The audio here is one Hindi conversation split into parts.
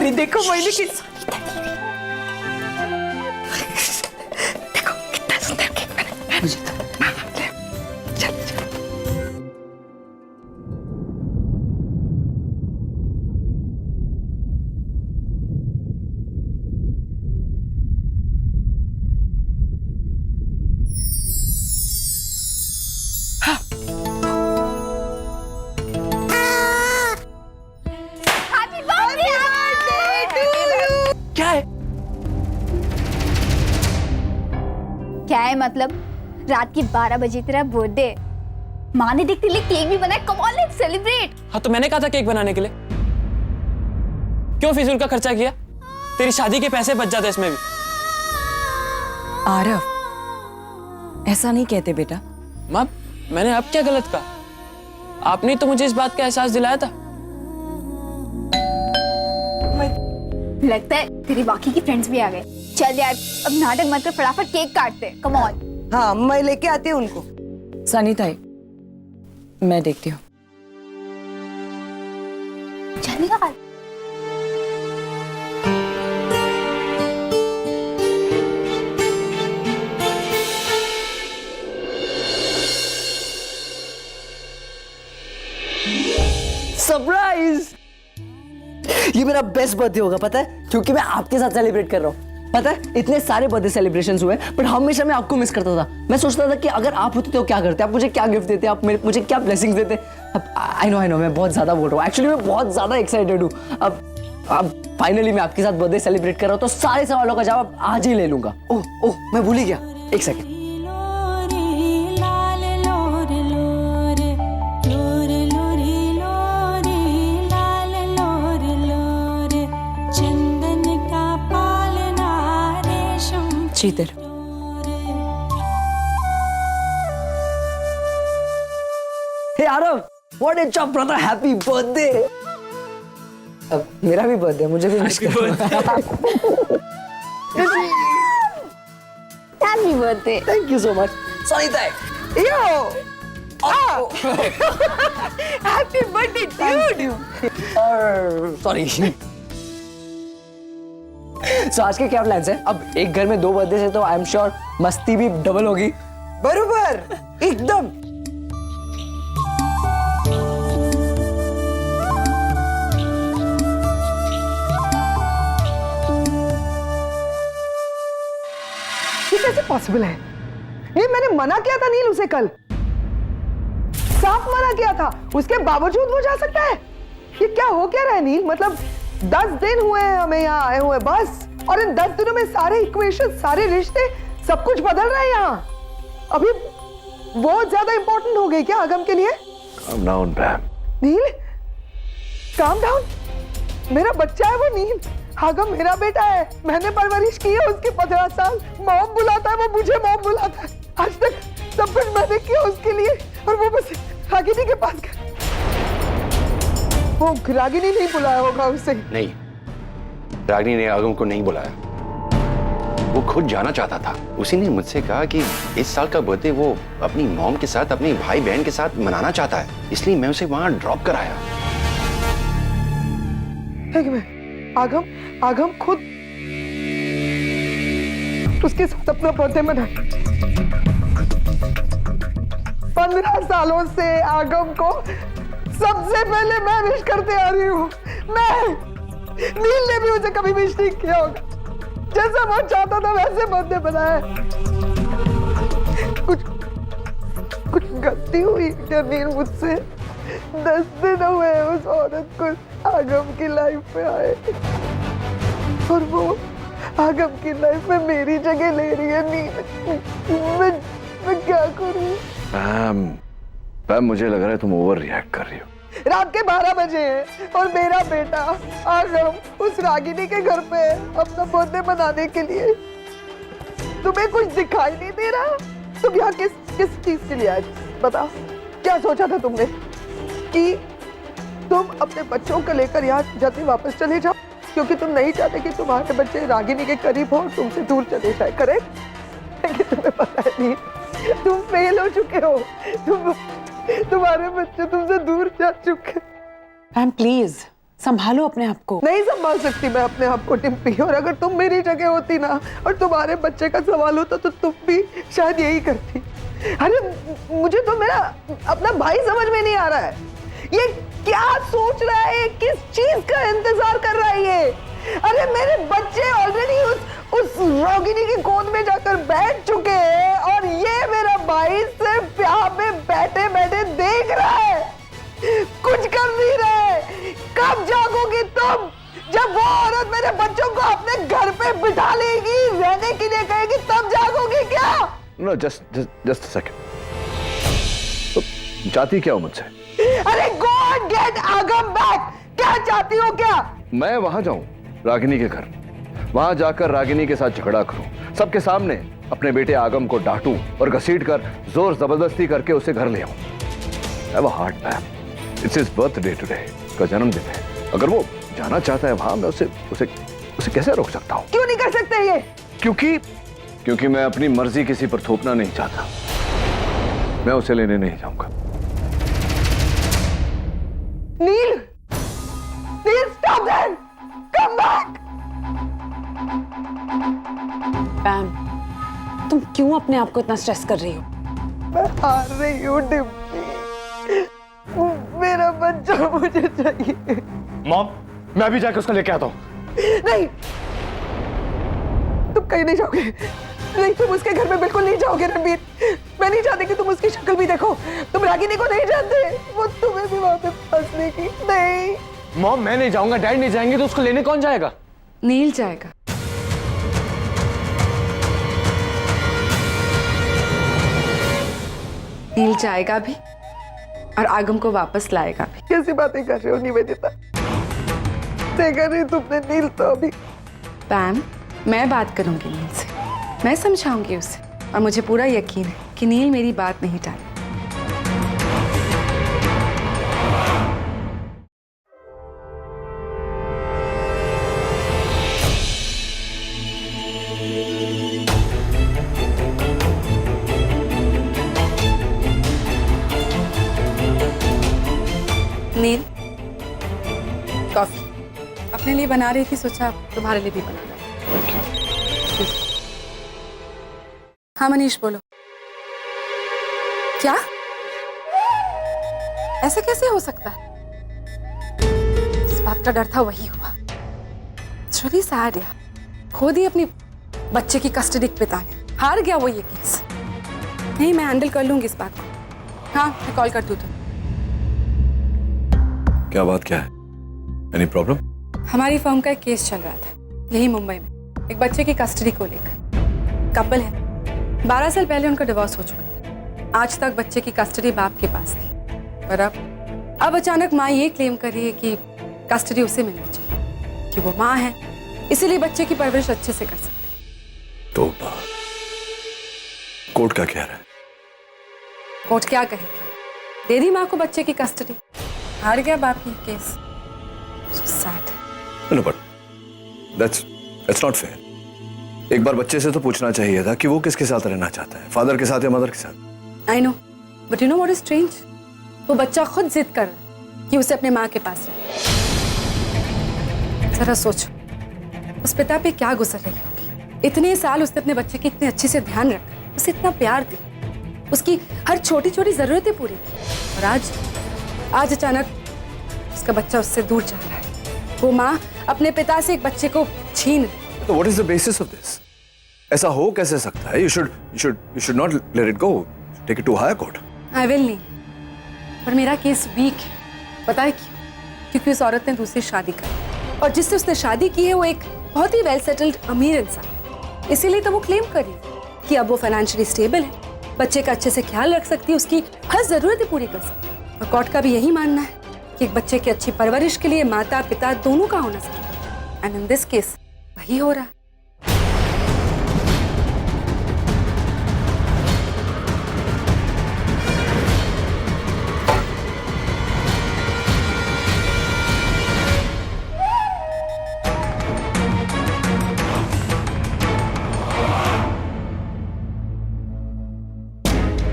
अरे देखो मोहिनी की देखो कितना सुंदर केक बना। मुझे तो चल चल। क्या है मतलब? रात की 12 बजे तेरा बर्थडे, माँ ने देखते लिए केक भी बनाया। Come on let's celebrate. हाँ तो मैंने कहा था केक बनाने के लिए, क्यों फिजूल का खर्चा किया? तेरी शादी के पैसे बच जाते इसमें भी। आरव, ऐसा नहीं कहते बेटा। माँ मैंने अब क्या गलत कहा? आपने तो मुझे इस बात का एहसास दिलाया था। लगता है तेरी बाकी की फ्रेंड्स भी आ गए। चल यार अब नाटक मत कर, फटाफट केक काटते। Come on. हाँ मैं लेके आती हूँ उनको। सनी ताई, मैं देखती हूँ। चल निकाल। सरप्राइज! ये मेरा बेस्ट बर्थडे होगा पता है, क्योंकि मैं आपके साथ सेलिब्रेट कर रहा हूँ। पता है इतने सारे बर्थडे सेलिब्रेशंस हुए पर हमेशा मैं आपको मिस करता था। मैं सोचता था कि अगर आप होते तो क्या करते, आप मुझे क्या गिफ्ट देते, आप मुझे क्या ब्लेसिंग्स देते। अब आई नो मैं बहुत ज्यादा बोल रहा हूँ, एक्चुअली मैं बहुत ज्यादा एक्साइटेड हूँ। अब फाइनली मैं आपके साथ बर्थडे सेलिब्रेट कर रहा हूँ तो सारे सवालों का जवाब आज ही ले लूंगा। ओह मैं भूल ही गया, एक second. Sheetal, hey Aarav, what is your brother, happy birthday. अब मेरा भी बर्थडे, मुझे भी विश करो। Happy birthday. Thank you so much. Sorry ताई। Yo happy birthday dude. Sorry. So, आज के क्या प्लान्स हैं? अब एक घर में 2 बर्थडे से तो आई एम श्योर मस्ती भी डबल होगी। बरोबर, एकदम। ये कैसे पॉसिबल है? ये मैंने मना किया था नील उसे कल, साफ मना किया था, उसके बावजूद वो जा सकता है? ये क्या हो क्या रहा है नील? मतलब 10 दिन हुए हैं हमें यहाँ आए हुए बस, और इन 10 दिनों में सारे इक्वेशन, सारे रिश्ते, सब कुछ बदल रहा है यहाँ। अभी बहुत ज्यादा इंपॉर्टेंट हो गई क्या आगम के लिए? Calm down, Pam. नील, काम डाउन? मेरा बच्चा है वो नील, आगम मेरा बेटा है, मैंने परवरिश की है उसकी 15 साल। मॉम बुलाता है वो, मुझे मॉम बुलाता है। आज तक सब कुछ मैंने किया उसके लिए, और वो बस रागिनी के पास गया। वो रागिनी नहीं बुलाया होगा उसे। नहीं, रागिनी ने आगम को नहीं बुलाया, वो खुद जाना चाहता था। उसी ने मुझसे कहा कि इस साल का बर्थडे वो अपनी मॉम के साथ, अपने भाई बहन के साथ मनाना चाहता है, इसलिए मैं उसे वहां ड्रॉप कराया। एक मिनट, आगम खुद उसके साथ अपना बर्थडे मनाया। 15 सालों से आगम को सबसे पहले मैं विश करते आ रही हूँ। नील ने भी मुझे कभी विश नहीं किया होगा, जैसा वो चाहता था वैसे बर्थडे बनाया। कुछ गलती हुई क्या नील मुझसे? 10 दिन हुए उस औरत को आगम की लाइफ में आए, और वो आगम की लाइफ में मेरी जगह ले रही है। नील, मैं क्या करूं? पैम, मुझे लग रहा है तुम ओवर रिएक्ट कर रही हो। रात के 12 बजे हैं और मेरा बेटा आगम उस रागिनी के घर पे अपना बर्थडे मनाने के लिए। तुम्हें कुछ दिखाई नहीं दे रहा? तुम यहाँ किस चीज के लिए आए? बताओ, क्या सोचा था तुमने कि तुम अपने बच्चों को लेकर यहाँ जल्दी वापस चले जाओ, क्योंकि तुम नहीं चाहते कि तुम्हारे बच्चे रागिनी के करीब हो और तुमसे दूर चले जाए, करेक्ट? लेकिन तुम्हें पता है नहीं, तुम फेल हो चुके हो। तुम्हारे बच्चे तुमसे दूर जा चुके। मैम प्लीज संभालो अपने आप को। नहीं संभाल सकती मैं अपने आप को टिम्पी, और अगर तुम मेरी जगह होती ना और तुम्हारे बच्चे का सवाल होता तो तुम भी शायद यही करती। अरे मुझे तो मेरा अपना भाई समझ में नहीं आ रहा है, ये क्या सोच रहा है, किस चीज का इंतजार कर रहा है ये। अरे मेरे बच्चे ऑलरेडी उस रोगिणी की गोद में जाकर बैठ चुके हैं और ये मेरा भाई सिर्फ यहाँ पे बैठे बैठे देख रहा है, कुछ कर नहीं रहा है। कब जागोगी तुम, जब वो औरत मेरे बच्चों को अपने घर पे बिठा लेगी, रहने के लिए कहेगी, तब जागोगी क्या? नो जस्ट सेकंड, तो चाहती क्या हो मुझसे? अरे गो एंड गेट आगम बैक। क्या चाहती हो क्या? मैं वहां जाऊं रागिनी के घर, वहां जाकर रागिनी के साथ झगड़ा करूं, सबके सामने अपने बेटे आगम को डांटूं और घसीट कर जोर जबरदस्ती करके उसे घर ले आऊं। Have a heart ma'am, it's his birthday today, का जन्मदिन है। अगर वो जाना चाहता है वहां, मैं उसे कैसे रोक सकता हूं? क्यों नहीं कर सकते ये? क्योंकि मैं अपनी मर्जी किसी पर थोपना नहीं चाहता। मैं उसे लेने नहीं जाऊंगा। नील, नील स्टॉप दैट, कम बैक। पैम, तुम क्यों अपने आप को इतना स्ट्रेस कर रही हो? मैं हार रही हूँ डिम्पी, मेरा बच्चा मुझे चाहिए। मॉम, मैं अभी जाकर उसको लेके आता हूँ। नहीं, तुम कहीं नहीं जाओगे, नहीं तुम उसके घर में बिल्कुल नहीं जाओगे रणबीर। मैं नहीं चाहती कि तुम उसकी शक्ल भी देखो। तुम रागिनी को नहीं जानते, वो तुम्हें भी वहां पे फंसने की। नहीं मॉम, मैं नहीं जाऊंगा, डैड नहीं जाएंगे तो उसको लेने कौन जाएगा? नील जाएगा। नील जाएगा भी और आगम को वापस लाएगा भी। कैसी बातें कर रहे हो निवेदिता? देखा नहीं तुमने नील तो अभी। पैम, मैं बात करूंगी नील से, मैं समझाऊंगी उसे, और मुझे पूरा यकीन है कि नील मेरी बात नहीं टालेगा। नील, कॉफी अपने लिए बना रही थी, सोचा तुम्हारे लिए भी बना लो। हाँ मनीष, बोलो। क्या? ऐसा कैसे हो सकता है? इस बात का डर था, वही हुआ। It's really sad यार, खुद ही अपनी बच्चे की कस्टडी के पिता ने हार गया वो ये केस। नहीं, मैं हैंडल कर लूंगी इस बात को। हाँ, मैं कॉल करती हूँ तुम्हें। क्या बात क्या है? Any problem? हमारी फर्म का एक केस चल रहा था यही मुंबई में, एक बच्चे की कस्टडी को लेकर। कपल है, 12 साल पहले उनका डिवोर्स हो चुका था। आज तक बच्चे की कस्टडी बाप के पास थी, पर अब अचानक माँ ये क्लेम कर रही है कि कस्टडी उसे मिलनी चाहिए, कि वो माँ है, इसीलिए बच्चे की परवरिश अच्छे से कर सकती। तो कोर्ट का क्या है? कोर्ट क्या कहेगी? दे दी माँ को बच्चे की कस्टडी, हार गया बाप ये case. So sad. No, but that's not fair. एक बार बच्चे से तो पूछना चाहिए था कि वो किसके साथ रहना चाहता है, फादर के साथ या मदर के साथ। I know, but you know what is strange? वो बच्चा खुद जिद कर रहा है कि उसे अपने माँ के पास रहे। जरा सोचो, उस पिता पे क्या गुजर रही होगी। इतने साल उसने अपने बच्चे की इतने अच्छे से ध्यान रखा, उसे इतना प्यार दिया, उसकी हर छोटी छोटी जरूरतें पूरी की, और आज अचानक उसका बच्चा उससे दूर जा रहा है। वो माँ अपने पिता से एक बच्चे को छीन। तो what is the basis of this? ऐसा हो कैसे सकता है? You should not let it go. Take it to higher court. I will नहीं, पर मेरा केस वीक है। पता है क्यों? क्योंकि उस औरत ने दूसरी शादी की, और जिससे उसने शादी की है वो एक बहुत ही वेल सेटल्ड अमीर इंसान। इसीलिए तो वो क्लेम कर रही है कि अब वो फाइनेंशियली स्टेबल है, बच्चे का अच्छे से ख्याल रख सकती है, उसकी हर जरूरतें पूरी कर सकती है। और कोर्ट का भी यही मानना है कि एक बच्चे की अच्छी परवरिश के लिए माता पिता दोनों का होना जरूरी है। एंड इन दिस केस वही हो रहा है।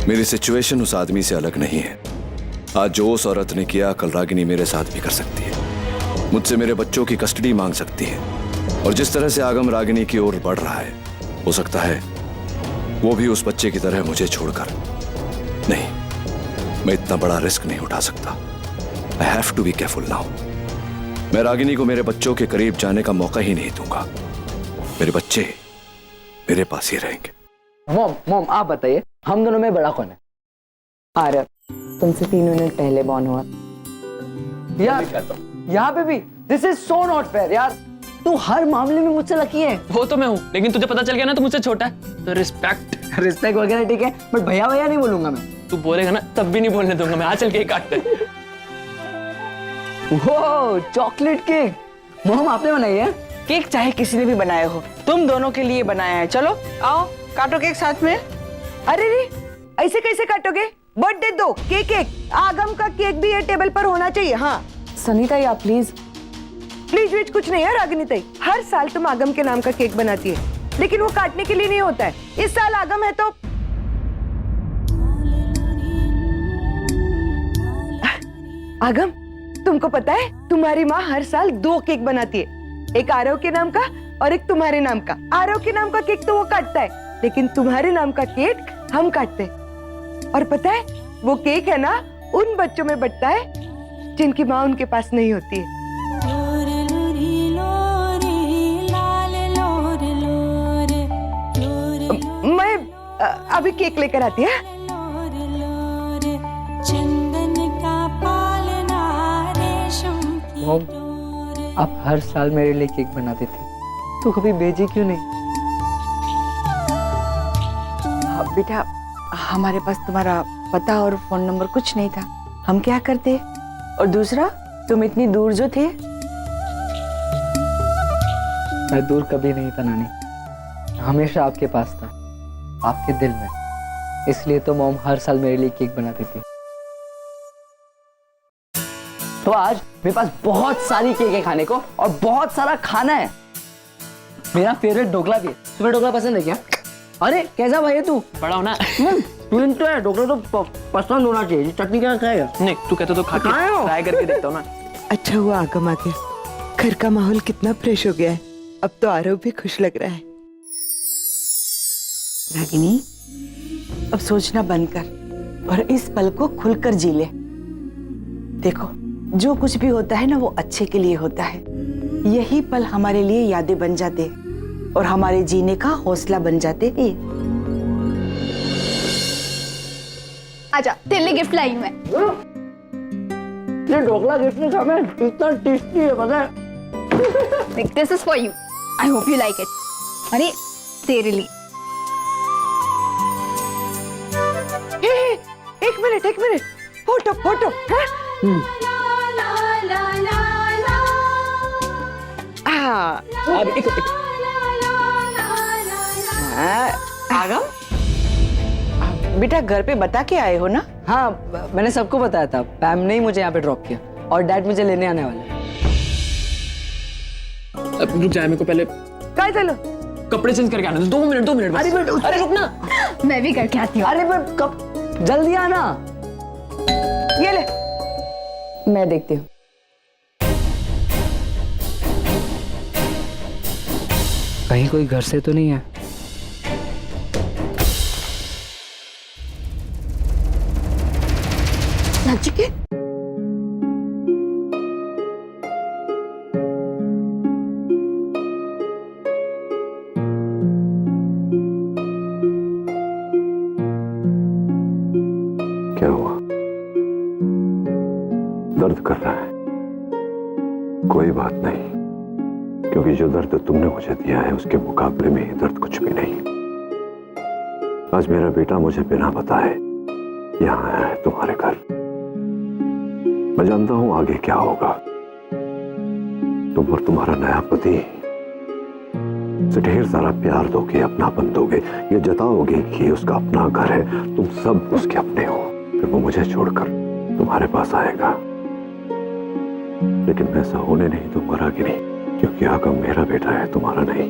मेरी सिचुएशन उस आदमी से अलग नहीं है। आज जो उस औरत ने किया, कल रागिनी मेरे साथ भी कर सकती है। मुझसे मेरे बच्चों की कस्टडी मांग सकती है, और जिस तरह से आगम रागिनी की ओर बढ़ रहा है, हो सकता है वो भी उस बच्चे की तरह मुझे छोड़कर। नहीं, मैं इतना बड़ा रिस्क नहीं उठा सकता। I have to be careful now. मैं रागिनी को मेरे बच्चों के करीब जाने का मौका ही नहीं दूंगा। मेरे बच्चे मेरे पास ही रहेंगे। मॉम मॉम आप बताइए, हम दोनों में बड़ा कौन है? आरव, तुमसे 3 मिनट पहले बॉर्न हुआ। यार यहाँ पे भी this is so not fair यार। तू हर मामले में मुझसे लकी है। वो तो मैं हूँ, लेकिन तुझे पता चल गया ना तो मुझसे छोटा है, तो रिस्पेक्ट। रिस्पेक्ट वगैरह ठीक है, बट भैया भैया नहीं बोलूंगा मैं। तू बोलेगा ना तब भी नहीं बोलने दूंगा मैं। आ चल केक काटते हैं। वो चॉकलेट केक मोम आपने बनाई है? केक चाहे किसी ने भी बनाया हो, तुम दोनों के लिए बनाया है। चलो आओ काटो केक साथ में। अरे रे, ऐसे कैसे काटोगे? बर्थडे दो, केक एक, आगम का केक भी ये टेबल पर होना चाहिए। हाँ सनीता या प्लीज प्लीज वीज कुछ नहीं है रागिनी ताई। हर साल तुम आगम के नाम का केक बनाती है, लेकिन वो काटने के लिए नहीं होता है। इस साल आगम है तो आगम, तुमको पता है तुम्हारी माँ हर साल 2 केक बनाती है, एक आरव के नाम का और एक तुम्हारे नाम का। आरव के नाम का केक तो वो काटता है, लेकिन तुम्हारे नाम का केक हम काटते हैं। और पता है वो केक है ना, उन बच्चों में बंटता है जिनकी माँ उनके पास नहीं होती है। मैं अभी केक लेकर आती है। मॉम, आप हर साल मेरे लिए केक बनाते थे, तो कभी भेजी क्यों नहीं? बेटा, हमारे पास तुम्हारा पता और फोन नंबर कुछ नहीं था, हम क्या करते? और दूसरा, तुम इतनी दूर जो थे। मैं दूर कभी नहीं था नानी, हमेशा आपके पास था, आपके दिल में। इसलिए तो मॉम हर साल मेरे लिए केक बनाती थी। तो आज मेरे पास बहुत सारी केक है खाने को, और बहुत सारा खाना है। मेरा फेवरेट ढोकला भी है। तुम्हें ढोकला पसंद है क्या? अरे कैसा भाई है तू? बड़ा हो ना। तो है, ढोकला तो पसंद होना चाहिए। चटनी क्या खाएगा? नहीं, तू कहते तो खा के ट्राई करके देखता हूँ ना। अच्छा हुआ आगम आ गया, घर का माहौल कितना फ्रेश हो गया है। अब तो आरव भी खुश लग रहा है। रागिनी, अब सोचना बंद कर और इस पल को खुलकर जी ले। देखो, जो कुछ भी होता है ना, वो अच्छे के लिए होता है। यही पल हमारे लिए यादें बन जाते और हमारे जीने का हौसला बन जाते हैं। आजा, तेरे लिए गिफ्ट लाई हूं मैं। ये ढोकला गिफ्ट में था, मैं इतना टेस्टी है पता है। This is for you, I hope you like it. अरे तेरे लिए। एक मिनट, फोटो फोटो। हाँ? आगम, बेटा घर पे बता के आए हो ना? हाँ, मैंने सबको बताया था। पैम ने ही मुझे यहाँ पे ड्रॉप किया, और डैड मुझे लेने आने वाले हैं। अब रुक जाए, मेरे को पहले काय चलो कपड़े चेंज करके आना। 2 मिनट बस। अरे रुक ना। मैं भी करके आती हूँ। अरे मैं कब, जल्दी आना। ये ले, मैं देखती हूँ। कहीं कोई घर से तो नहीं है? नचिकेत, क्या हुआ? दर्द कर रहा है? कोई बात नहीं, क्योंकि जो दर्द तुमने मुझे दिया है उसके मुकाबले में ये दर्द कुछ भी नहीं। आज मेरा बेटा मुझे बिना बताए यहाँ आया है तुम्हारे घर। मैं जानता हूं आगे क्या होगा। तुम और तुम्हारा नया पति से ढेर सारा प्यार दोगे, अपनापन दोगे, ये जताओगे कि उसका अपना घर है, तुम सब उसके अपने हो। फिर वो मुझे छोड़कर तुम्हारे पास आएगा, लेकिन मैं ऐसा होने नहीं दूंगा रागिनी, क्योंकि आगम मेरा बेटा है, तुम्हारा नहीं।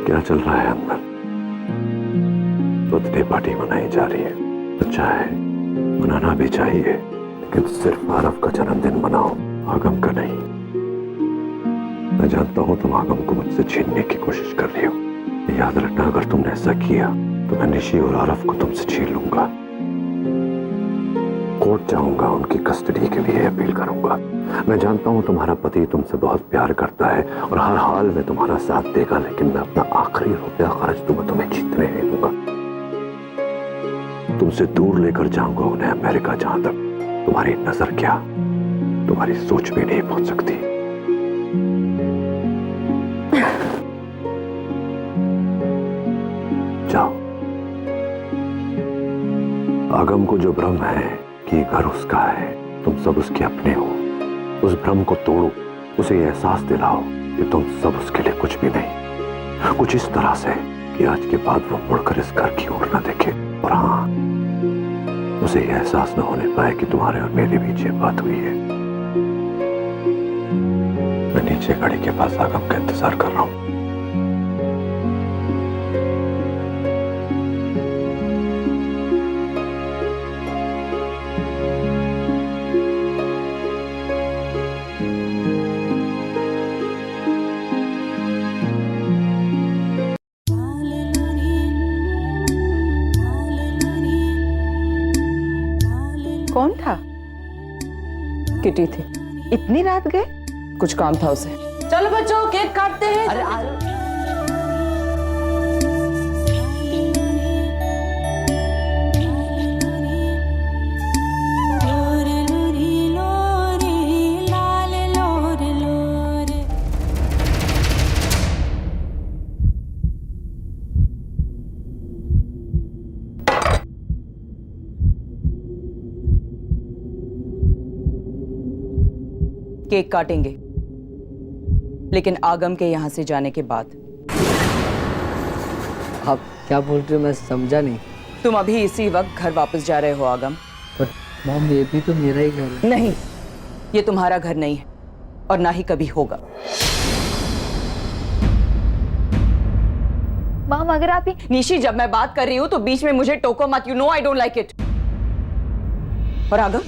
क्या चल रहा है अंदर? तो बर्थडे पार्टी मनाई जा रही है। अच्छा है, मनाना भी चाहिए, लेकिन सिर्फ आरव का जन्मदिन मनाओ, आगम का नहीं। मैं जानता हूं तुम आगम को मुझसे छीनने की कोशिश कर रही हो। याद रखना, अगर तुमने ऐसा किया तो मैं निशी और आरव को तुमसे छीन लूंगा। कोर्ट जाऊंगा, उनकी कस्टडी के लिए अपील करूंगा। मैं जानता हूं तुम्हारा पति तुमसे बहुत प्यार करता है और हर हाल में तुम्हारा साथ देगा, लेकिन मैं अपना आखिरी रुपया खर्च दूंगा, तुम्हें जीतने नहीं दूंगा। तुमसे दूर लेकर जाऊंगा उन्हें, अमेरिका, जहां तक तुम्हारी नजर क्या, तुम्हारी सोच भी नहीं पहुंच सकती। जाओ। आगम को जो भ्रम है कि घर उसका है, तुम सब उसके अपने हो, उस भ्रम को तोड़ो, उसे यह एहसास दिलाओ कि तुम सब उसके लिए कुछ भी नहीं। कुछ इस तरह से कि आज के बाद वो मुड़कर इस घर की ओर न देखे, और हाँ, उसे यह एहसास न होने पाए कि तुम्हारे और मेरे बीच ये बात हुई है। मैं नीचे गाड़ी के पास आगम का इंतजार कर रहा हूं। कौन था? किटी थी। इतनी रात गए? कुछ काम था उसे। चलो बच्चों, केक काटते हैं। अरे केक काटेंगे, लेकिन आगम के यहां से जाने के बाद। आप क्या बोल रहे हो, मैं समझा नहीं। तुम अभी इसी वक्त घर वापस जा रहे हो आगम। पर मॉम, ये भी तो मेरा ही घर है। नहीं, ये तुम्हारा घर नहीं है और ना ही कभी होगा। मॉम, अगर आप निशी, जब मैं बात कर रही हूं तो बीच में मुझे टोको मत। You know I don't like it. और आगम,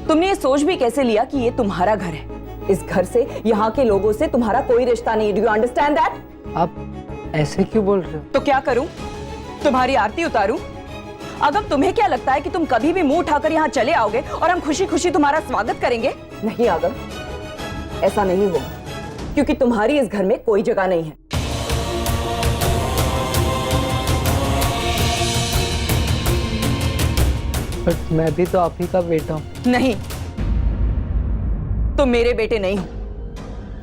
तुमने ये सोच भी कैसे लिया कि ये तुम्हारा घर है? इस घर से, यहाँ के लोगों से तुम्हारा कोई रिश्ता नहीं। Do you understand that? आप ऐसे क्यों बोल रहे हो? तो क्या करूं? तुम्हारी आरती उतारूं? आगम, तुम्हें क्या लगता है कि तुम कभी भी मुंह उठाकर यहाँ चले आओगे और हम खुशी खुशी तुम्हारा स्वागत करेंगे? नहीं आगम, ऐसा नहीं होगा, क्योंकि तुम्हारी इस घर में कोई जगह नहीं है। पर मैं भी तो आप ही का बेटा हूँ। नहीं, तुम मेरे बेटे नहीं हो,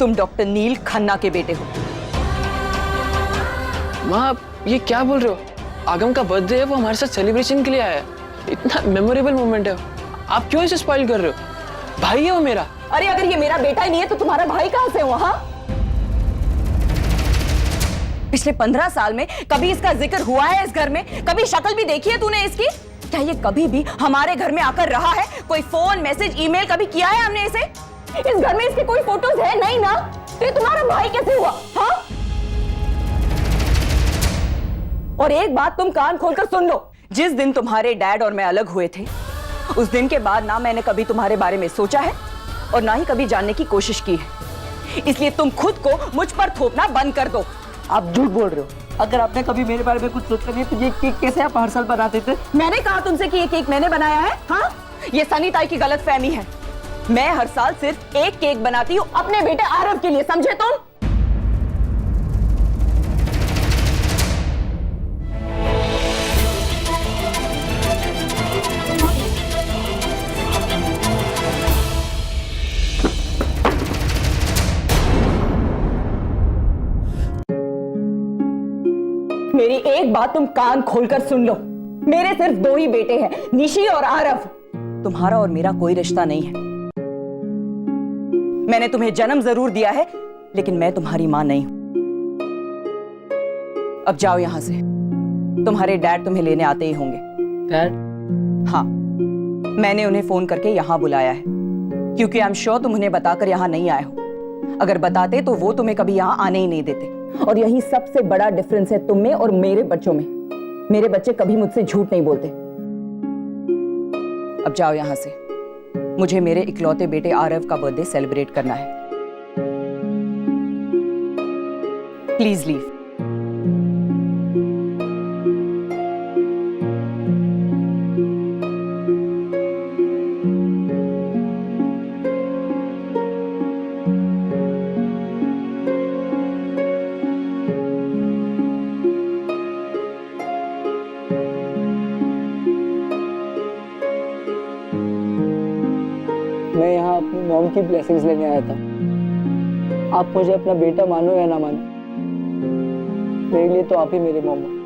तुम डॉक्टर नील खन्ना के बेटे हो। माँ, आप ये क्या बोल रहे हो? आगम का बर्थडे है, वो हमारे साथ सेलिब्रेशन के लिए आया है। इतना मेमोरेबल मोमेंट है, आप क्यों इसे स्पॉइल कर रहे हो? भाई है वो मेरा। अरे अगर ये मेरा बेटा ही नहीं है तो तुम्हारा भाई कहां से हुआ? हाँ, पिछले 15 साल में कभी इसका जिक्र हुआ है इस घर में? कभी शक्ल भी देखी है तूने इसकी? क्या ये कभी भी हमारे घर में आकर रहा है? कोई फोन, मैसेज, ईमेल कभी किया है हमने इसे? इस घर में इसके कोई फोटोज है नहीं ना? तो ये तुम्हारा भाई कैसे हुआ? हाँ? और एक बात तुम कान खोलकर सुन लो, जिस दिन तुम्हारे डैड और मैं अलग हुए थे, उस दिन के बाद ना मैंने कभी तुम्हारे बारे में सोचा है और ना ही कभी जानने की कोशिश की है। इसलिए तुम खुद को मुझ पर थोपना बंद कर दो। आप झूठ बोल रहे हो। अगर आपने कभी मेरे बारे में कुछ सोचा नहीं तो ये केक कैसे आप हर साल बनाते थे? मैंने कहा तुमसे कि ये केक मैंने बनाया है? हाँ, ये सनी ताई की गलतफहमी है। मैं हर साल सिर्फ एक केक बनाती हूँ अपने बेटे आरव के लिए, समझे तुम? मेरी एक बात तुम कान खोलकर सुन लो, मेरे सिर्फ 2 ही बेटे हैं, निशी और आरव। तुम्हारा और मेरा कोई रिश्ता नहीं है। मैंने तुम्हें जन्म जरूर दिया है, लेकिन मैं तुम्हारी मां नहीं हूं। अब जाओ यहां से, तुम्हारे डैड तुम्हें लेने आते ही होंगे। डैड? हाँ, मैंने उन्हें फोन करके यहां बुलाया है, क्योंकि आई एम श्योर तुम उन्हें बताकर यहां नहीं आए हो। अगर बताते तो वो तुम्हें कभी यहां आने ही नहीं देते। और यही सबसे बड़ा डिफरेंस है तुम में और मेरे बच्चों में। मेरे बच्चे कभी मुझसे झूठ नहीं बोलते। अब जाओ यहां से, मुझे मेरे इकलौते बेटे आरव का बर्थडे सेलिब्रेट करना है। Please leave. मैं यहाँ अपनी मॉम की ब्लेसिंग्स लेने आया था। आप मुझे अपना बेटा मानो या ना मानो, मेरे लिए तो आप ही मेरे मॉम हो।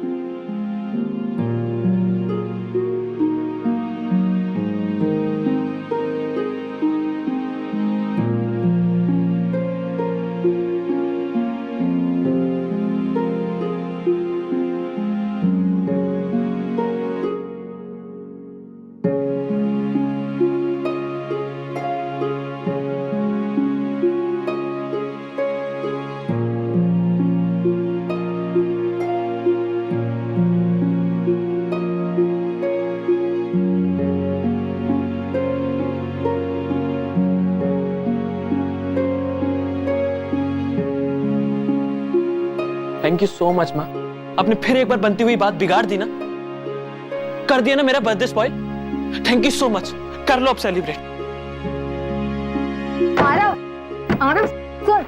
थैंक यू सो मच माँ। आपने फिर एक बार बनती हुई बात बिगाड़ दी ना, कर दिया ना मेरा birthday spoil. Thank you so much. कर लो अब सेलिब्रेट। आरव, आरव सुन।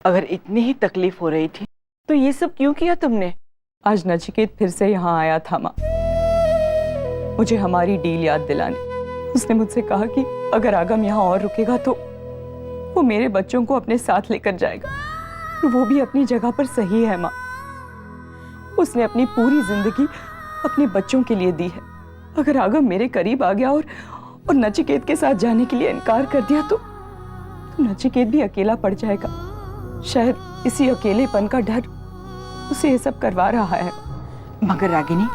अगर इतनी ही तकलीफ हो रही थी तो ये सब क्यों किया तुमने? आज नचिकेत फिर से यहाँ आया था माँ, मुझे हमारी डील याद दिलाने। उसने मुझसे कहा कि अगर आगम यहाँ और रुकेगा तो वो मेरे बच्चों को अपने साथ लेकर जाएगा। वो भी अपनी जगह पर सही है माँ। उसने अपनी पूरी जिंदगी अपने बच्चों के लिए दी है। अगर आगम मेरे करीब आ गया और नचिकेत के साथ जाने के लिए इनकार कर दिया तो नचिकेत भी अकेला पड़ जाएगा। शायद इसी अकेलेपन का डर उसे ये सब करवा रहा है। मगर रागिनी,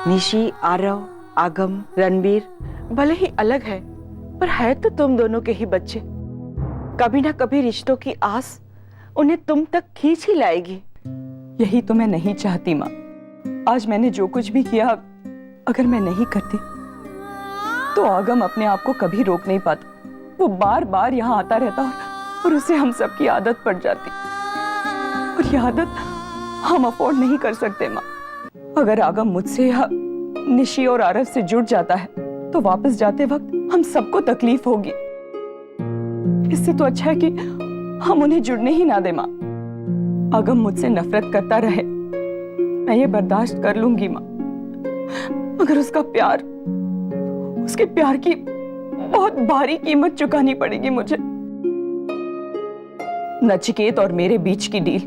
निशी, आरव, आगम, रणबीर भले ही अलग है पर है तो तुम दोनों के ही बच्चे। कभी ना कभी रिश्तों की आस उन्हें तुम तक खींच ही लाएगी। यही तो मैं नहीं चाहती माँ। आज मैंने जो कुछ भी किया, अगर मैं नहीं करती तो आगम अपने आप को कभी रोक नहीं पाता। वो बार बार यहाँ आता रहता और उसे हम सबकी आदत पड़ जाती, और ये आदत हम अफोर्ड नहीं कर सकते माँ। अगर आगम मुझसे या निशी और आरव से जुड़ जाता है तो वापस जाते वक्त हम सबको तकलीफ होगी। इससे तो अच्छा है कि हम उन्हें जुड़ने ही ना दे माँ। आगम मुझसे नफरत करता रहे, मैं ये बर्दाश्त कर लूंगी माँ, मगर उसके प्यार की बहुत भारी कीमत चुकानी पड़ेगी मुझे। नचिकेत और मेरे बीच की डील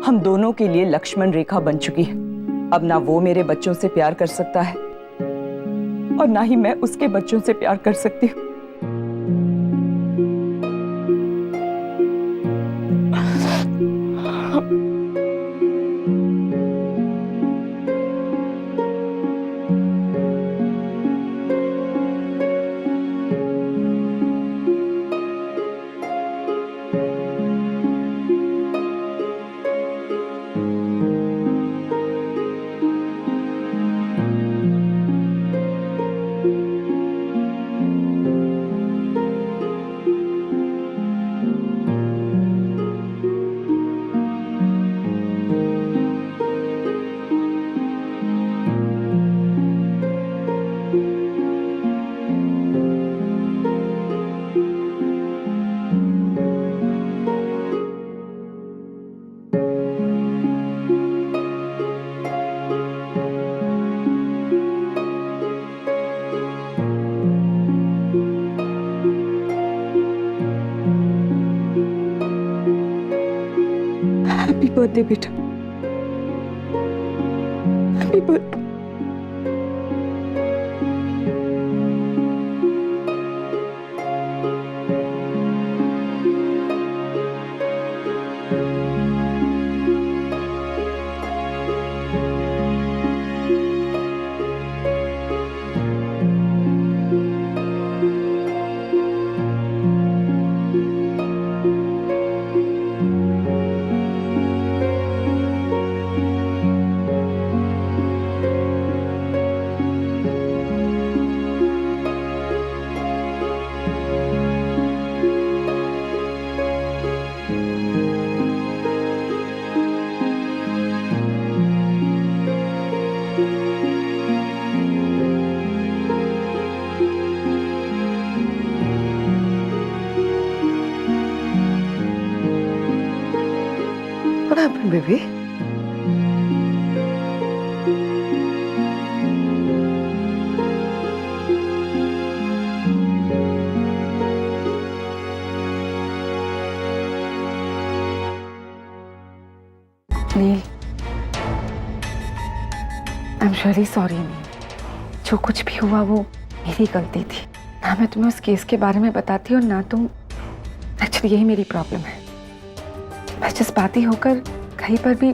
हम दोनों के लिए लक्ष्मण रेखा बन चुकी है। अब ना वो मेरे बच्चों से प्यार कर सकता है और ना ही मैं उसके बच्चों से प्यार कर सकती हूँ। हैप्पी बर्थडे बेटा, happy birthday. What happened, baby? Neel, I am really sorry Neel. जो कुछ भी हुआ वो मेरी गलती थी। ना मैं तुम्हें उस केस के बारे में बताती और ना तुम। एक्चुअली यही मेरी प्रॉब्लम है। मैं जज्बाती होकर कहीं पर भी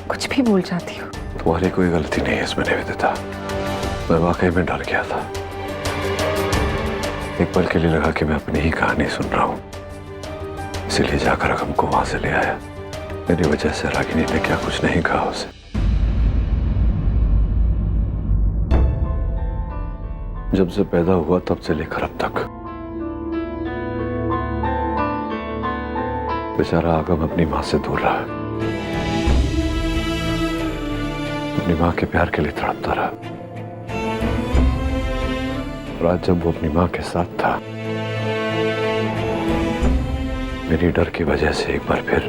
कुछ भी बोल जाती हूँ। तुम्हारी कोई गलती नहीं है इसमें निवेदिता। मैं वाकई में डर गया था। एक पल के लिए लगा कि मैं अपनी ही कहानी सुन रहा हूँ, इसीलिए जाकर अगम को वहां से ले आया। मेरी वजह से रागिनी ने क्या कुछ नहीं कहा उसे। जब से पैदा हुआ तब से लेकर अब तक बेचारा आगम अपनी मां से दूर रहा, अपनी मां के प्यार के लिए तड़पता रहा। और आज जब वो अपनी मां के साथ था, मेरी डर की वजह से एक बार फिर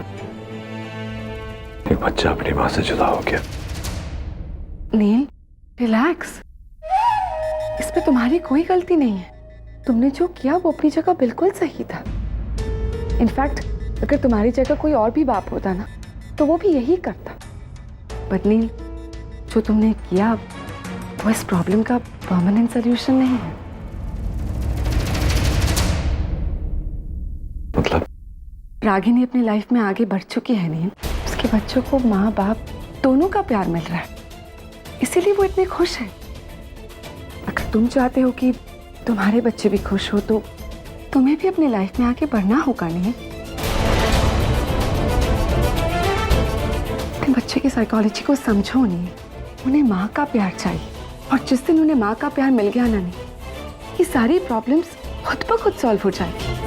एक बच्चा अपनी मां से जुदा हो गया। नील, रिलैक्स। इसमें तुम्हारी कोई गलती नहीं है। तुमने जो किया वो अपनी जगह बिल्कुल सही था। इनफैक्ट अगर तुम्हारी जगह कोई और भी बाप होता ना तो वो भी यही करता। बट नील, जो तुमने किया वो इस प्रॉब्लम का परमानेंट सॉल्यूशन नहीं है। मतलब? रागिनी अपनी लाइफ में आगे बढ़ चुकी है नील। उसके बच्चों को माँ बाप दोनों का प्यार मिल रहा है, इसीलिए वो इतने खुश है। अगर तुम चाहते हो कि तुम्हारे बच्चे भी खुश हो तो तुम्हें भी अपनी लाइफ में आगे बढ़ना होगा नील। अपने बच्चे की साइकोलॉजी को समझो नील। उन्हें माँ का प्यार चाहिए और जिस दिन उन्हें माँ का प्यार मिल गया ना नील, ये सारी प्रॉब्लम्स खुद ब खुद सॉल्व हो जाएगी।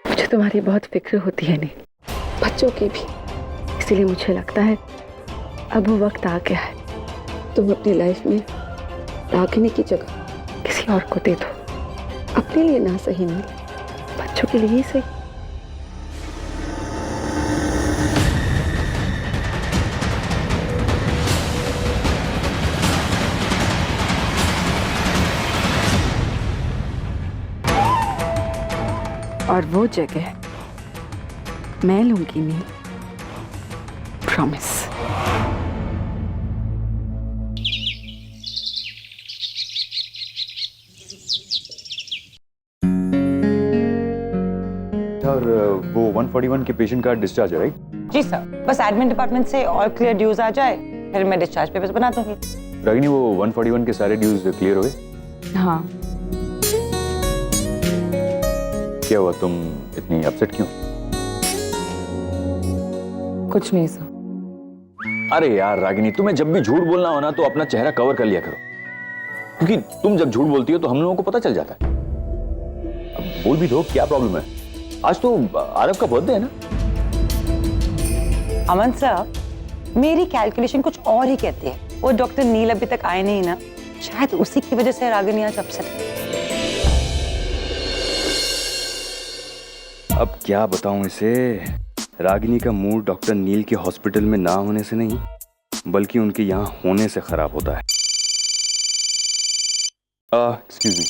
मुझे तुम्हारी बहुत फिक्र होती है नील, बच्चों की भी। इसीलिए मुझे लगता है अब वो वक्त आ गया है तुम अपनी लाइफ में रागिनी की जगह किसी और को दे दो। अपने लिए ना सही नील, बच्चों के लिए ही सही। और वो जगह मैं लूंगी नील, प्रॉमिस। और वो 141 के पेशेंट का डिस्चार्ज है, राइट? जी सर, बस एडमिन डिपार्टमेंट से ऑल क्लियर ड्यूज आ जाए फिर मैं डिस्चार्ज पेपर्स बना दूंगी। रागिनी, वो 141 के सारे ड्यूज क्लियर हो गए? हाँ। क्या हुआ, तुम इतनी अपसेट क्यों? कुछ नहीं सर। अरे यार रागिनी, तुम्हें जब भी झूठ बोलना हो ना तो अपना चेहरा कवर कर लिया करो, क्योंकि तुम जब झूठ बोलती हो तो हम लोगों को पता चल जाता है। अब बोल भी दो, क्या प्रॉब्लम है? आज तो आरव का बर्थडे है ना। अमन सर, मेरी कैलकुलेशन कुछ और ही कहती है। वो डॉक्टर नील अभी तक आए नहीं ना, शायद उसी की वजह से रागिनी आज अपसेट है। अब क्या बताऊं इसे, रागिनी का मूड डॉक्टर नील के हॉस्पिटल में ना होने से नहीं बल्कि उनके यहाँ होने से खराब होता है। Excuse me,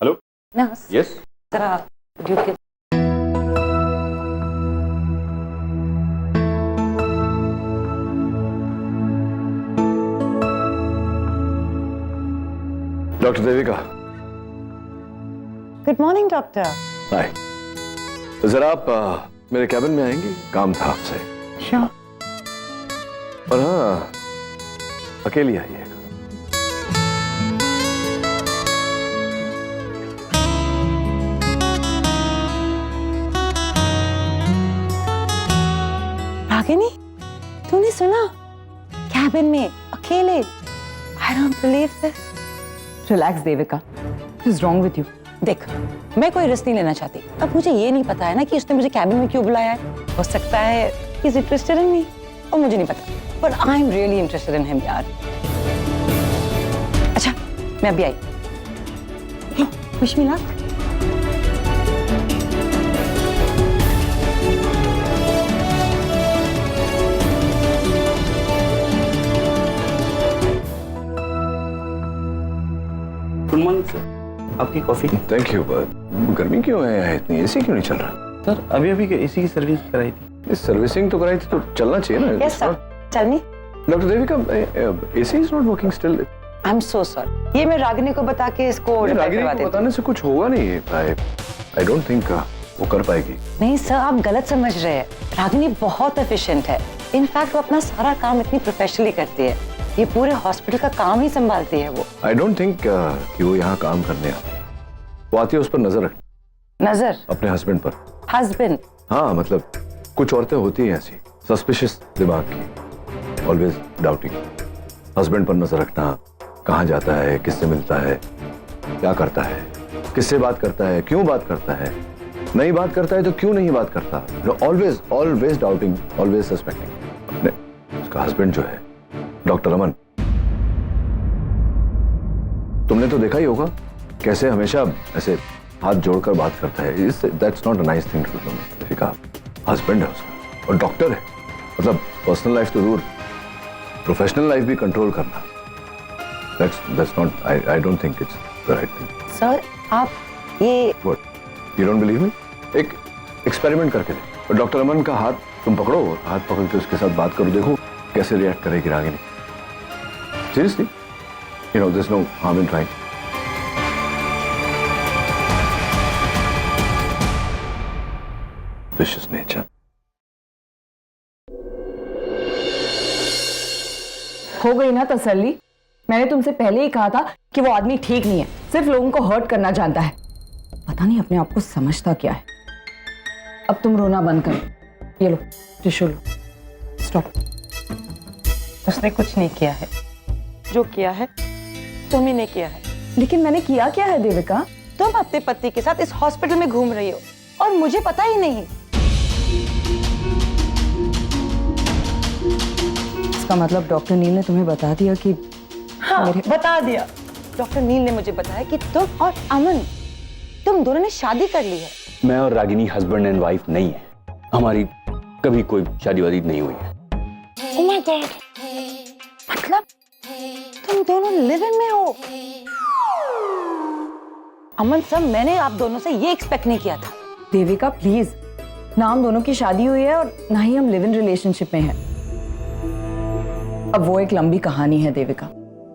hello nurse yes जरा ड्यूटी के doctor Devika. Good morning doctor. Hi, जरा आप मेरे कैबिन में आएंगे, काम था आपसे। श्योर। और हाँ, अकेली आइएगा। रागिनी, तूने सुना? कैबिन में अकेले। I don't believe this. Relax Devika, what is wrong with you? देख, मैं कोई रिस्क नहीं लेना चाहती। अब मुझे ये नहीं पता है ना कि उसने मुझे कैबिन में क्यों बुलाया है। हो सकता है ही इज इंटरेस्टेड इन मी, और मुझे नहीं पता। But I am really interested in him यार। अच्छा, मैं अभी आई। Wish me luck. Good morning sir, आपकी कॉफी। Thank you. गर्मी क्यों है इतनी? एसी क्यों नहीं चल रहा? सर अभी अभी एसी की सर्विस कराई थी। इस सर्विसिंग तो कराई थी तो चलना चाहिए ना। Yes sir, tell me. Doctor Devika, AC is not working still. I am so sorry. ये मैं रागिनी को बता के इसको रागिनी को बताने से कुछ होगा नहीं। आई डोंट थिंक वो कर पाएगी। नहीं सर, आप गलत समझ रहे हैं। रागिनी बहुत एफिशिएंट है। इनफैक्ट वो अपना सारा काम इतनी प्रोफेशनली करती है। ये पूरे हॉस्पिटल का काम ही संभालती है वो। आई डोंट थिंक कि वो यहाँ काम करने आती है। वो आती है उस पर नजर रख, नजर अपने हस्बैंड पर। हस्बैंड? हाँ, मतलब कुछ औरतें होती हैं ऐसी, सस्पिशियस दिमाग की, ऑलवेज डाउटिंग। हस्बैंड पर नजर रखना, कहाँ जाता है, किससे मिलता है, क्या करता है, किससे बात करता है, क्यों बात करता है, नहीं बात करता है तो क्यों नहीं बात करता। Always always doubting, always suspecting. अपने उसका हस्बैंड जो है डॉक्टर अमन, तुमने तो देखा ही होगा कैसे हमेशा ऐसे हाथ जोड़कर बात करता है। That's not a nice thing to do. देखा, हस्बैंड है उसका और डॉक्टर है, मतलब पर्सनल लाइफ तो दूर, प्रोफेशनल लाइफ भी कंट्रोल करना। That's not, I don't think it's the right thing. Sir आप ये what, you don't believe me? एक एक्सपेरिमेंट करके दे। डॉक्टर अमन का हाथ तुम पकड़ो और हाथ पकड़ के उसके साथ बात करो, देखो कैसे रिएक्ट करेगी Ragini. Seriously, you know there is no harm in trying. Vicious nature. हो गई ना तसल्ली? मैंने तुमसे पहले ही कहा था कि वो आदमी ठीक नहीं है, सिर्फ लोगों को हर्ट करना जानता है। पता नहीं अपने आप को समझता क्या है। अब तुम रोना बंद करो। ये लो टिश्यू लो। स्टॉप। उसने कुछ नहीं किया है। जो किया है तुम ही ने किया है। लेकिन मैंने किया क्या है देविका? तुम अपने पति के साथ इस हॉस्पिटल में घूम रही हो और मुझे पता ही नहीं। इसका मतलब डॉक्टर नील ने तुम्हें बता दिया कि? हाँ, बता दिया। डॉक्टर नील ने मुझे बताया कि तुम और अमन, तुम दोनों ने शादी कर ली है। मैं और रागिनी हस्बैंड एंड वाइफ नहीं है, हमारी कभी कोई शादी वादी नहीं हुई है। Oh my God! मतलब तुम दोनों लिव इन में हो? अमन सर, मैंने आप दोनों से ये एक्सपेक्ट नहीं किया था। देविका प्लीज, ना हम दोनों की शादी हुई है और ना ही हम लिव इन रिलेशनशिप में हैं। अब वो एक लंबी कहानी है देविका।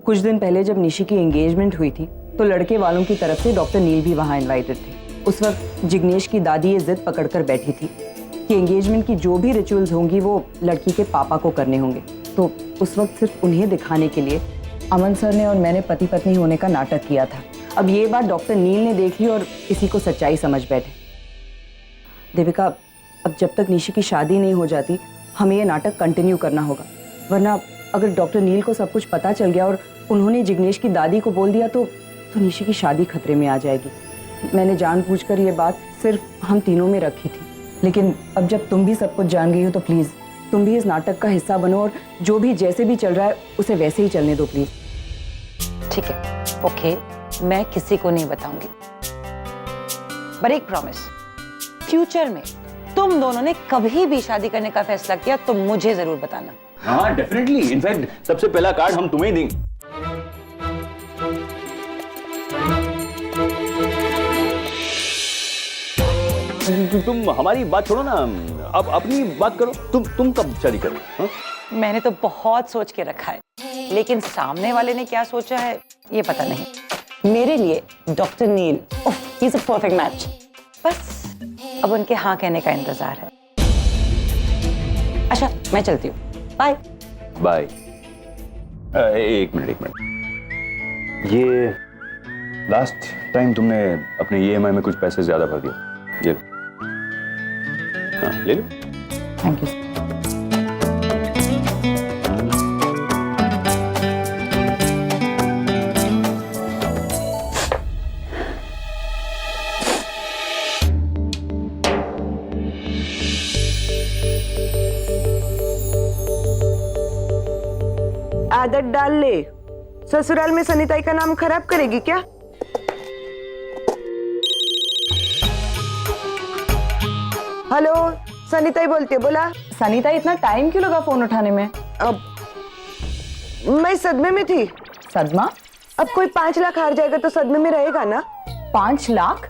कुछ दिन पहले जब निशी की एंगेजमेंट हुई थी तो लड़के वालों की तरफ से डॉक्टर नील भी वहां इनवाइटेड थे। उस वक्त जिग्नेश की दादी ये जिद पकड़कर बैठी थी कि एंगेजमेंट की जो भी रिचुअल्स होंगी वो लड़की के पापा को करने होंगे। तो उस वक्त सिर्फ उन्हें दिखाने के लिए अमन सर ने और मैंने पति पत्नी होने का नाटक किया था। अब ये बात डॉक्टर नील ने देख ली और इसी को सच्चाई समझ बैठे। देविका, अब जब तक निशी की शादी नहीं हो जाती हमें ये नाटक कंटिन्यू करना होगा, वरना अगर डॉक्टर नील को सब कुछ पता चल गया और उन्होंने जिग्नेश की दादी को बोल दिया तो निशी की शादी खतरे में आ जाएगी। मैंने जानबूझकर ये बात सिर्फ हम तीनों में रखी थी, लेकिन अब जब तुम भी सब कुछ जान गई हो तो प्लीज तुम भी इस नाटक का हिस्सा बनो और जो भी जैसे भी चल रहा है उसे वैसे ही चलने दो प्लीज। ठीक है, ओके, मैं किसी को नहीं बताऊंगी, पर एक प्रॉमिस, फ्यूचर में तुम दोनों ने कभी भी शादी करने का फैसला किया तो मुझे जरूर बताना। हाँ डेफिनेटली, इनफैक्ट सबसे पहला कार्ड हम तुम्हें ही देंगे। तुम हमारी बात छोड़ो ना, अब अपनी बात करो। तुम कब शादी करो? हाँ? मैंने तो बहुत सोच के रखा है, लेकिन सामने वाले ने क्या सोचा है ये पता नहीं। मेरे लिए doctor Neel, he is a perfect match. बस अब उनके हाँ कहने का इंतजार है। अच्छा मैं चलती हूँ, बाय बाय। एक मिनट, ये लास्ट टाइम तुमने अपने EMI में कुछ पैसे ज्यादा भर दिए, ये हाँ, ले लो। Thank you. आदत डाल ले, ससुराल में सनिताई का नाम खराब करेगी क्या? हेलो, सनिताई बोलती है, बोला। सनीता, इतना टाइम क्यों लगा फोन उठाने में? अब मैं सदमे में थी। सदमा? अब कोई 5 लाख हार जाएगा तो सदमे में रहेगा ना। 5 लाख?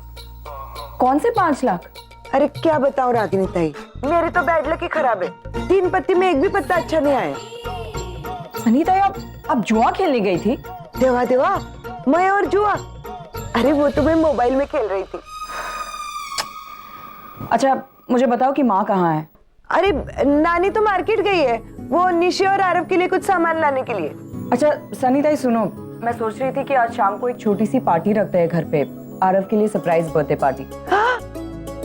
कौन से 5 लाख? अरे क्या बताऊं रागिनी ताई, मेरी तो बैड लक ही खराब है। 3 पत्ती में एक भी पत्ता अच्छा नहीं आया। सनीता, अब जुआ खेलने गई थी? देवा देवा, मैं और जुआ? अरे वो तो मैं मोबाइल में खेल रही थी। अच्छा मुझे बताओ कि माँ कहाँ है? अरे नानी तो मार्केट गई है, वो निशी और आरव के लिए कुछ सामान लाने के लिए। अच्छा सनीता सुनो, मैं सोच रही थी कि आज शाम को एक छोटी सी पार्टी रखते हैं घर पे, आरव के लिए सरप्राइज बर्थडे पार्टी।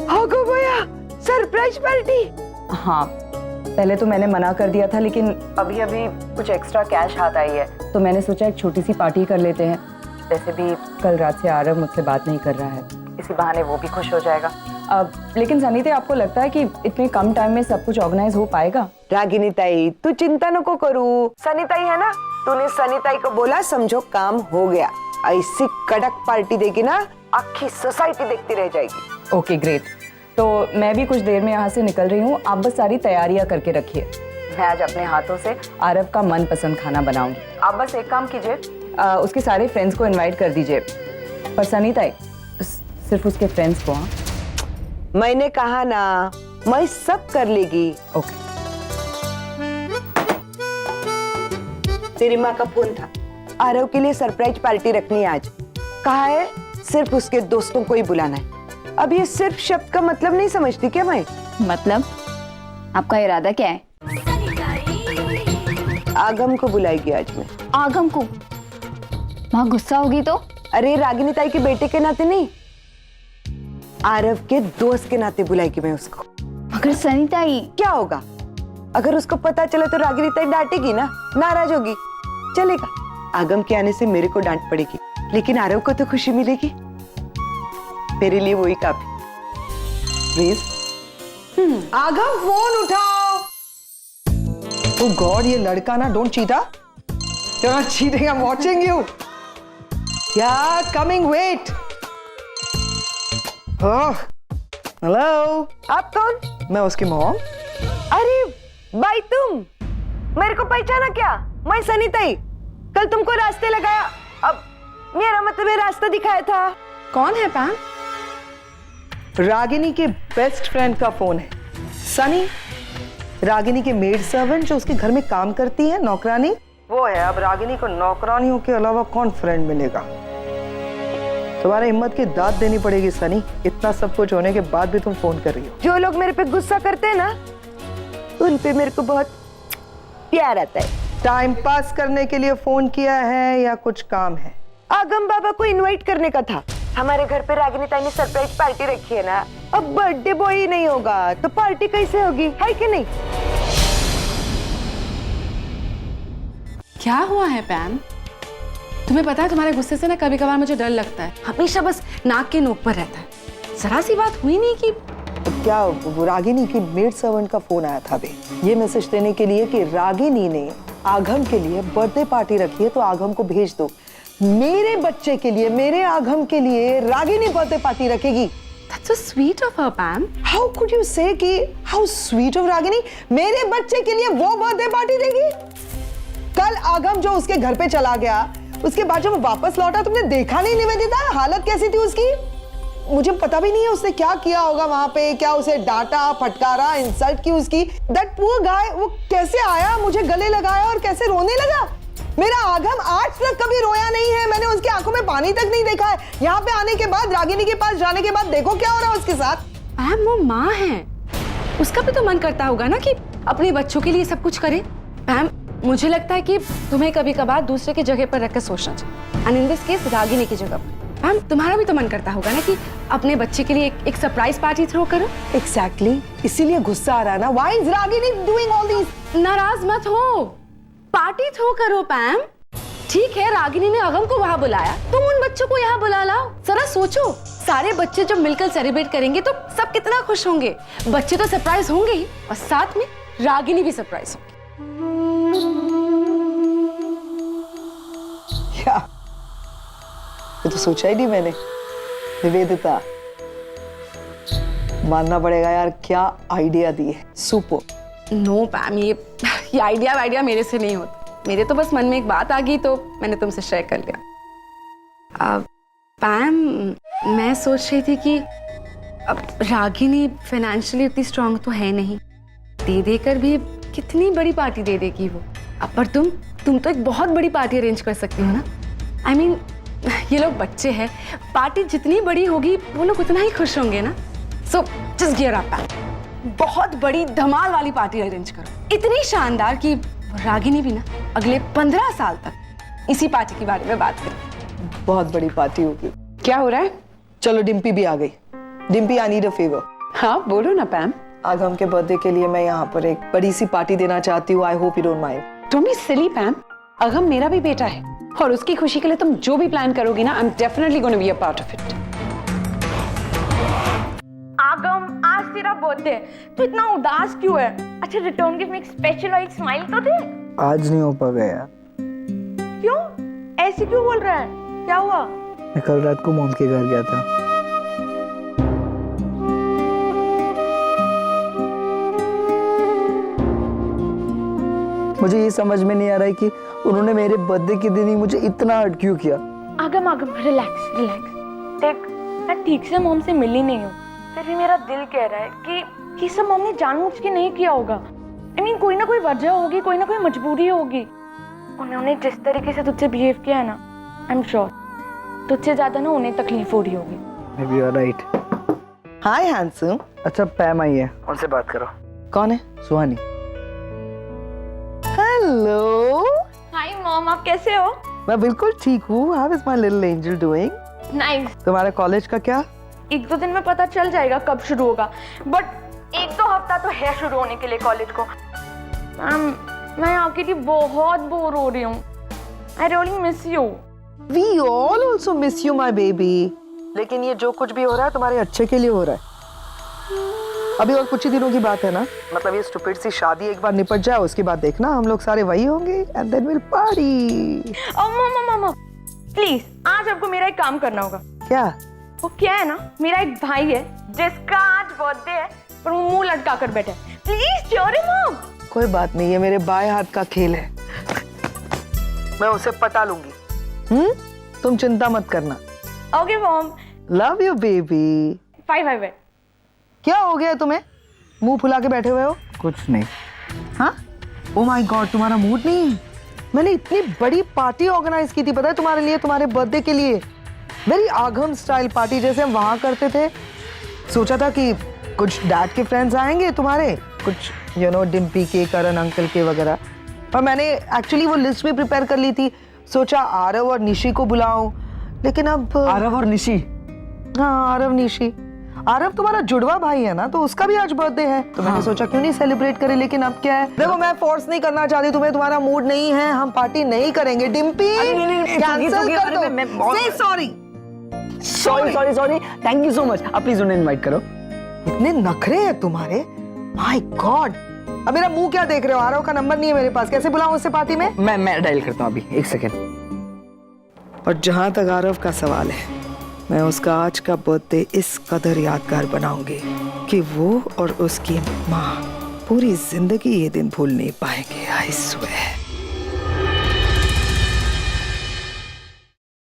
हो गया सरप्राइज पार्टी? हाँ, पहले तो मैंने मना कर दिया था, लेकिन अभी अभी कुछ एक्स्ट्रा कैश हाथ आई है, तो मैंने सोचा एक छोटी सी पार्टी कर लेते हैं। वैसे भी कल रात से आरव मुझसे बात नहीं कर रहा है, इसी बहाने वो भी खुश हो जाएगा। अब लेकिन सनीता, आपको लगता है कि इतने कम टाइम में सब कुछ ऑर्गेनाइज हो पाएगा? रागिनी ताई तू चिंता नको करू, सनीताई है ना, तूने सनीताई को बोला समझो काम हो गया। ऐसी कड़क पार्टी देगी ना, आखी सोसाइटी देखती रह जाएगी। ओके ग्रेट, तो मैं भी कुछ देर में यहाँ से निकल रही हूँ, आप बस सारी तैयारियां करके रखिए। मैं आज अपने हाथों से आरव का मनपसंद खाना बनाऊंगी। आप बस एक काम कीजिए, उसके सारे फ्रेंड्स को इनवाइट कर दीजिए, पर सनीता सिर्फ उसके फ्रेंड्स को। हाँ मैंने कहा ना, मैं सब कर लेगी। ओके। तेरी माँ का फोन था, आरव के लिए सरप्राइज पार्टी रखनी है आज। कहा है सिर्फ उसके दोस्तों को ही बुलाना है। अब ये सिर्फ शब्द का मतलब नहीं समझती क्या मैं? मतलब आपका इरादा क्या है? आगम को बुलाएगी आज मैं। आगम को? माँ गुस्सा होगी तो? अरे रागिनी ताई के बेटे के नाते नहीं, आरव के दोस्त के नाते बुलाएगी मैं उसको। मगर सनीताई, क्या होगा? अगर उसको पता चला तो रागिनी ताई डांटेगी ना, नाराज होगी। चलेगा, आगम के आने से मेरे को डांट पड़ेगी, लेकिन आरव को तो खुशी मिलेगी। मेरे लिए वही काफी। प्लीज आगम फोन उठाओ। ओह गॉड, ये लड़का ना, don't cheat. You're not cheating, I'm watching you. Yeah, coming, wait. Oh, hello. आप कौन? मैं उसकी मॉम। अरे भाई तुम मेरे को पहचाना क्या? मैं सनीताई, कल तुमको रास्ते लगाया, अब मेरा मतलब ये रास्ता दिखाया था। कौन है पैम? रागिनी के बेस्ट फ्रेंड का फोन है। सनी, रागिनी के मेड सर्वेंट जो उसके घर में काम करती है, नौकरानी, वो है। अब रागिनी को नौकरानियों के अलावा कौन फ्रेंड मिलेगा? तुम्हारे हिम्मत की दाद देनी पड़ेगी सनी, इतना सब कुछ होने के बाद भी तुम फोन कर रही हो। जो लोग मेरे पे गुस्सा करते हैं ना, उन पे मेरे को बहुत प्यार आता है। टाइम पास करने के लिए फोन किया है या कुछ काम है? आगम बाबा को इनवाइट करने का था। हमारे घर पे रागिनी ताई ने सरप्राइज पार्टी रखी है ना, अब बर्थडे बॉय ही नहीं होगा तो पार्टी कैसे होगी, है कि नहीं? क्या हुआ है पैम? तुम्हें पता है तुम्हारे गुस्से से ना कभी कभार मुझे डर लगता है, हमेशा बस नाक के नोक पर रहता है। जरा सी बात हुई नहीं कि क्या वो रागिनी की मेड सर्वेंट का फोन आया था अभी, ये मैसेज देने के लिए कि रागिनी ने आगम के लिए बर्थडे पार्टी रखी है तो आगम को भेज दो। मेरे बच्चे के लिए, मेरे आगम के लिए रागिनी बर्थडे पार्टी रखेगी। That's so sweet of her, Pam. How could you say कि how sweet of रागिनी मेरे बच्चे के लिए वो बर्थडे पार्टी देगी? कल आगम जो उसके घर पे चला गया, उसके बाद जब वो वापस लौटा तुमने देखा नहीं निवेदिता, हालत कैसी थी उसकी? मुझे पता भी नहीं है उसने क्या किया होगा वहां पे, क्या उसे डांटा, फटकारा, इंसल्ट की उसकी। दैट पुअर गाय, वो कैसे आया, मुझे गले लगाया और कैसे रोने लगा। मेरा आगम आज तक कभी रोया नहीं है, मैंने उसकी आंखों में पानी तक नहीं देखा है। यहाँ पे आने के बाद, रागिनी के पास जाने के बाद देखो क्या हो रहा है उसके साथ। मैम वो माँ है, उसका भी तो मन करता होगा ना कि अपने बच्चों के लिए सब कुछ करे। मैम मुझे लगता है कि तुम्हें कभी कभार दूसरे की जगह पर रखकर सोचना चाहिए, and in this case Ragini की जगह पर। मैम तुम्हारा भी तो मन करता होगा ना कि अपने बच्चे के लिए एक सरप्राइज पार्टी थ्रो करो। एग्जैक्टली, इसीलिए गुस्सा आ रहा है ना। Why is Ragini doing all this? नाराज मत हो, पार्टी थ्रो करो पैम। ठीक है, रागिनी ने अगम को वहां बुलाया, तुम उन बच्चों को यहाँ बुला लाओ। जरा सोचो, सारे बच्चे जब मिलकर सेलिब्रेट करेंगे तो सब कितना खुश होंगे। बच्चे तो सरप्राइज होंगे ही, और साथ में रागिनी भी सरप्राइज होगी। क्या? ये तो सोचा ही नहीं मैंने। निवेदिता, मानना पड़ेगा यार, क्या आइडिया दी है, सुपर। नो पैम, ये आइडिया मेरे से नहीं होता। मेरे तो बस मन में एक बात आ गई तो मैंने तुमसे शेयर कर लिया। पैम मैं सोच रही थी कि अब रागिनी फाइनेंशियली उतनी स्ट्रांग तो है नहीं, दे देकर भी कितनी बड़ी पार्टी दे देगी वो। अब पर तुम तो एक बहुत बड़ी पार्टी अरेंज कर सकती हो ना। I mean, ये लोग बच्चे हैं, पार्टी जितनी बड़ी होगी वो लोग उतना ही खुश होंगे ना। सो जस्ट गियर अप पैम, बहुत बड़ी धमाल वाली पार्टी अरेंज करो, इतनी शानदार कि रागिनी भी ना अगले 15 साल तक इसी पार्टी के बारे में बात करे। बहुत बड़ी पार्टी होगी। क्या हो रहा है? चलो डिम्पी भी आ गई। Dimpy, I need a favour. हाँ बोलो ना पैम। आगम के बर्थडे के लिए मैं यहाँ पर एक बड़ी सी पार्टी देना चाहती हूँ। I hope you don't mind. तुम ही सिली पैम, अगम मेरा भी बेटा है और उसकी खुशी के लिए तुम जो भी प्लान करोगी ना, I am definitely gonna be a part of it. आगम आज तेरा बर्थडे, तू इतना उदास क्यों है? अच्छा रिटर्न गिफ्ट में एक स्पेशल और एक स्माइल तो दे। आज नहीं हो पाएगा यार। क्यों ऐसे क्यों बोल रहा है? क्या हुआ? मैं कल रात को मॉम के घर गया था। मुझे ये समझ में नहीं आ रहा है कि उन्होंने मेरे बर्थडे के दिन ही मुझे इतना हर्ट क्यों किया। आगम रिलैक्स। देख मैं ठीक से मॉम से मिली नहीं हूँ, फिर भी मेरा दिल कह रहा है कि ये सब मॉम ने जानबूझ के नहीं किया होगा। I mean, कोई ना कोई वजह होगी, कोई ना कोई मजबूरी होगी। उन्होंने जिस तरीके से तुझसे बिहेव किया है ना, आई एम श्योर तुझसे ज्यादा ना उन्हें तकलीफ हो रही होगी। Maybe you are right. Hi handsome. अच्छा पैम आई है, उनसे बात करो। कौन है? सुहानी। हेलो। हाय मॉम, आप कैसे हो? मैं बिल्कुल ठीक हूँ। How is my little angel doing? Nice. तुम्हारे कॉलेज का क्या? 1-2 दिन में पता चल जाएगा कब शुरू होगा, बट 1-2 हफ्ता तो है शुरू होने के लिए कॉलेज को। मैं आपके लिए बहुत बोर हो रही हूँ। I really miss you. We all also miss you, my baby. लेकिन ये जो कुछ भी हो रहा है तुम्हारे अच्छे के लिए हो रहा है। अभी और कुछ ही दिनों की बात है ना, मतलब ये स्टूपिड सी शादी एक बार निपट जाए, उसके बाद देखना हम लोग सारे वही होंगे and then we'll party. Mumma please, आज आपको मेरा एक काम करना होगा। क्या? वो क्या है ना, मेरा एक भाई है जिसका आज बर्थडे है, पर वो मुंह लटका कर बैठा है। प्लीज चोरी मॉम। कोई बात नहीं, ये मेरे बाएं हाथ का खेल है, मैं उसे पटा लूंगी। तुम चिंता मत करना। Okay mom. Love you baby. Bye. क्या हो गया तुम्हें? मुंह फुला के बैठे हुए हो? कुछ नहीं। हाँ? ओह माय गॉड, तुम्हारा मूड नहीं है? मैंने इतनी बड़ी पार्टी ऑर्गेनाइज की थी, पता है तुम्हारे लिए, तुम्हारे बर्थडे के लिए। वेरी आगम स्टाइल पार्टी, जैसे हम वहां करते थे। सोचा था कि कुछ डैड के फ्रेंड्स आएंगे तुम्हारे, कुछ डिम्पी के, करण अंकल के वगैरह। और मैंने एक्चुअली वो लिस्ट भी प्रिपेयर कर ली थी। सोचा आरव और निशी को बुलाऊं, लेकिन अब आरव और निशी? हाँ, आरव निशी। आरव तुम्हारा जुड़वा भाई है ना, तो उसका भी आज बर्थडे है, तो मैंने सोचा क्यों नहीं सेलिब्रेट करें। लेकिन अब क्या है, देखो मैं फोर्स नहीं करना चाहती तुम्हें, तुम्हारा मूड नहीं है, हम पार्टी नहीं करेंगे। डिम्पी कैंसिल कर दो। से sorry. Thank you so much. आप प्लीज उन्हें इनवाइट करो। इतने नखरे हैं तुम्हारे, माय गॉड। अब मेरा मुंह क्या देख रहे हो? आरव का नंबर नहीं है मेरे पास, कैसे बुलाऊं उससे पार्टी में? मैं डायल करता हूँ अभी, एक सेकेंड। और जहां तक आरव का सवाल है, मैं उसका आज का बर्थडे इस कदर यादगार बनाऊंगी कि वो और उसकी माँ पूरी जिंदगी ये दिन भूल नहीं पाएंगे। I swear.